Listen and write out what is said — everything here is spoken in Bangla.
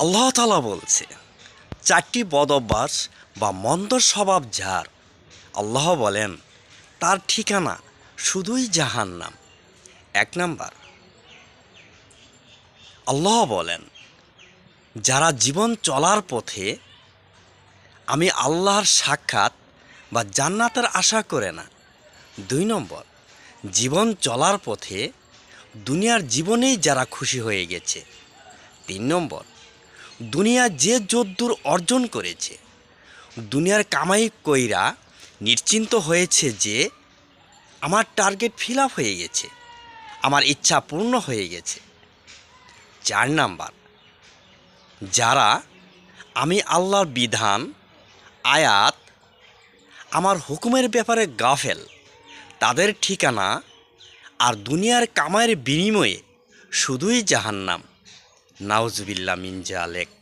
আল্লাহ তাআলা বলছে, চারটি বদ অভ্যাস বা মন্দ স্বভাব যার, আল্লাহ বলেন তার ঠিকানা শুধুই জাহান্নাম। 1 নাম্বার, আল্লাহ বলেন যারা জীবন চলার পথে আমি আল্লাহর সাক্ষাৎ বা জান্নাতের আশা করে না। 2 নম্বর, জীবন চলার পথে দুনিয়ার জীবনেই যারা খুশি হয়ে গেছে। 3 নম্বর, দুনিয়া যে যদ্দূর অর্জন করেছে, দুনিয়ার কামাই কইরা নিশ্চিন্ত হয়েছে যে আমার টার্গেট ফিল আপ হয়ে গেছে, আমার ইচ্ছা পূর্ণ হয়ে গেছে। 4 নাম্বার, যারা আমি আল্লাহর বিধান, আয়াত, আমার হুকুমের ব্যাপারে গাফেল, তাদের ঠিকানা আর দুনিয়ার কামাইয়ের বিনিময়ে শুধুই জাহান্নাম। নাউজুবিল্লাহ মিন জালেক।